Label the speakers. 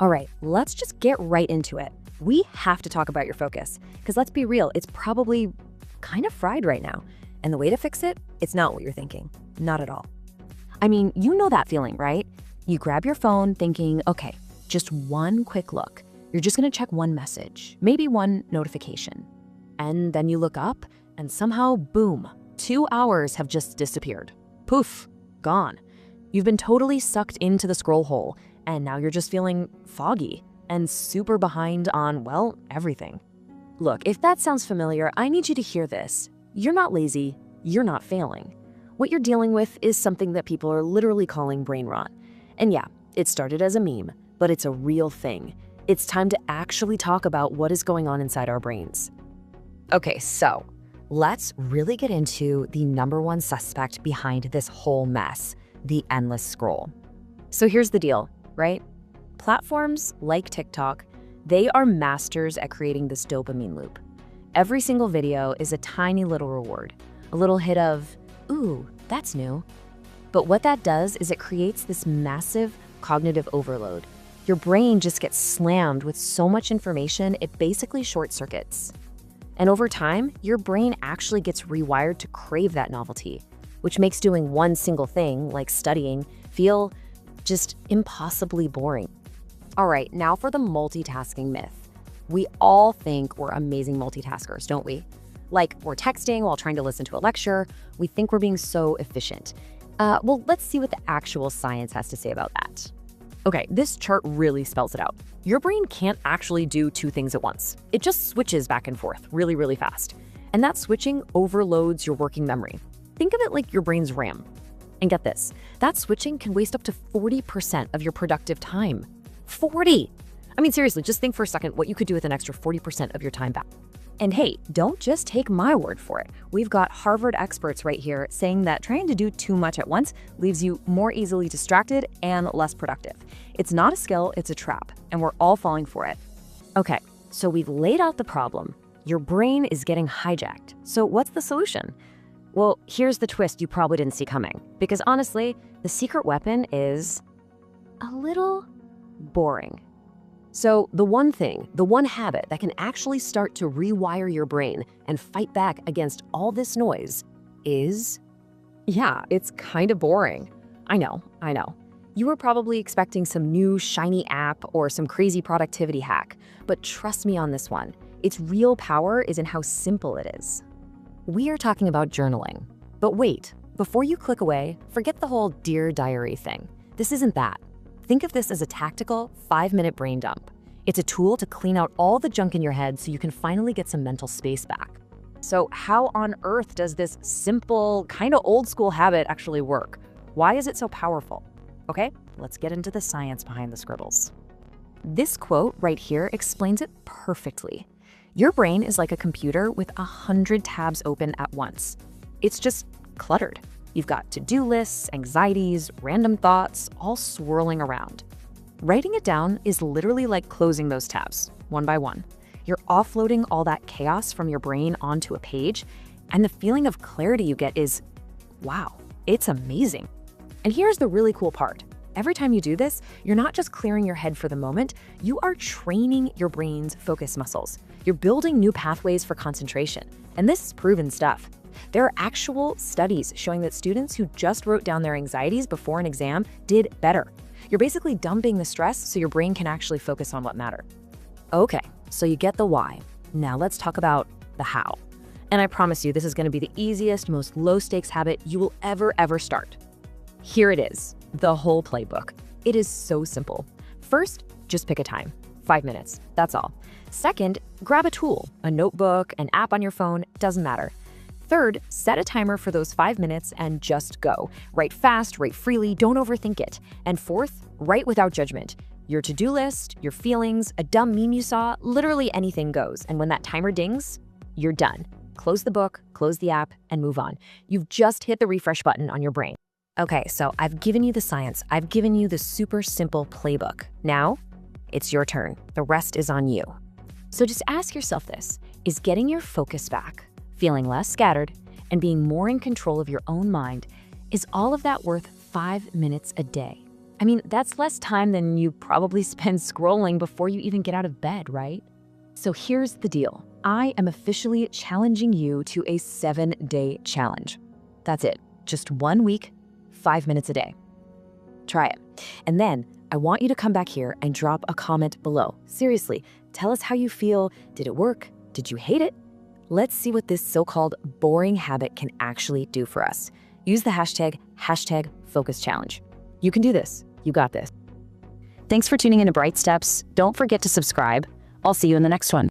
Speaker 1: All right, let's just get right into it. We have to talk about your focus, because let's be real, it's probably kind of fried right now. And the way to fix it, it's not what you're thinking. Not at all. I mean, you know that feeling, right? You grab your phone thinking, okay, just one quick look. You're just gonna check one message, maybe one notification. And then you look up and somehow, boom, 2 hours have just disappeared. Poof, gone. You've been totally sucked into the scroll hole, and now you're just feeling foggy and super behind on, well, everything. Look, if that sounds familiar, I need you to hear this. You're not lazy, you're not failing. What you're dealing with is something that people are literally calling brain rot. And yeah, it started as a meme, but it's a real thing. It's time to actually talk about what is going on inside our brains. Okay, so let's really get into the number one suspect behind this whole mess, the endless scroll. So here's the deal, right? Platforms like TikTok, they are masters at creating this dopamine loop. Every single video is a tiny little reward, a little hit of, ooh, that's new. But what that does is it creates this massive cognitive overload. Your brain just gets slammed with so much information, it basically short circuits. And over time, your brain actually gets rewired to crave that novelty, which makes doing one single thing, like studying, feel just impossibly boring. All right, now for the multitasking myth. We all think we're amazing multitaskers, don't we? Like we're texting while trying to listen to a lecture. We think we're being so efficient. Well, let's see what the actual science has to say about that. Okay, this chart really spells it out. Your brain can't actually do two things at once. It just switches back and forth really, really fast. And that switching overloads your working memory. Think of it like your brain's RAM. And get this, that switching can waste up to 40% of your productive time. 40! I mean, seriously, just think for a second what you could do with an extra 40% of your time back. And hey, don't just take my word for it. We've got Harvard experts right here saying that trying to do too much at once leaves you more easily distracted and less productive. It's not a skill, it's a trap, and we're all falling for it. Okay, so we've laid out the problem. Your brain is getting hijacked. So what's the solution? Well, here's the twist you probably didn't see coming. Because honestly, the secret weapon is a little boring. So the one thing, the one habit that can actually start to rewire your brain and fight back against all this noise is, yeah, it's kind of boring. I know. You were probably expecting some new shiny app or some crazy productivity hack, but trust me on this one, its real power is in how simple it is. We are talking about journaling. But wait, before you click away, forget the whole Dear Diary thing. This isn't that. Think of this as a tactical 5-minute brain dump. It's a tool to clean out all the junk in your head so you can finally get some mental space back. So how on earth does this simple, kind of old school habit actually work? Why is it so powerful? Okay, let's get into the science behind the scribbles. This quote right here explains it perfectly. Your brain is like a computer with 100 tabs open at once. It's just cluttered. You've got to-do lists, anxieties, random thoughts, all swirling around. Writing it down is literally like closing those tabs, one by one. You're offloading all that chaos from your brain onto a page, and the feeling of clarity you get is, wow, it's amazing. And here's the really cool part. Every time you do this, you're not just clearing your head for the moment, you are training your brain's focus muscles. You're building new pathways for concentration, and this is proven stuff. There are actual studies showing that students who just wrote down their anxieties before an exam did better. You're basically dumping the stress so your brain can actually focus on what matters. Okay, so you get the why. Now let's talk about the how. And I promise you, this is going to be the easiest, most low-stakes habit you will ever start. Here it is, the whole playbook. It is so simple. First, just pick a time, 5 minutes, that's all. Second, grab a tool, a notebook, an app on your phone, doesn't matter. Third, set a timer for those 5 minutes and just go. Write fast, write freely, don't overthink it. And fourth, write without judgment. Your to-do list, your feelings, a dumb meme you saw, literally anything goes. And when that timer dings, you're done. Close the book, close the app, and move on. You've just hit the refresh button on your brain. Okay, so I've given you the science. I've given you the super simple playbook. Now, it's your turn. The rest is on you. So just ask yourself this, is getting your focus back, feeling less scattered, and being more in control of your own mind, is all of that worth 5 minutes a day?
Speaker 2: I mean, that's less time than you probably spend scrolling before you even get out of bed, right? So here's the deal. I am officially challenging you to a 7-day challenge. That's it. Just 1 week, 5 minutes a day. Try it. And then I want you to come back here and drop a comment below. Seriously, tell us how you feel. Did it work? Did you hate it? Let's see what this so-called boring habit can actually do for us. Use the hashtag focus challenge. You can do this. You got this. Thanks for tuning in to Bright Steps. Don't forget to subscribe. I'll see you in the next one.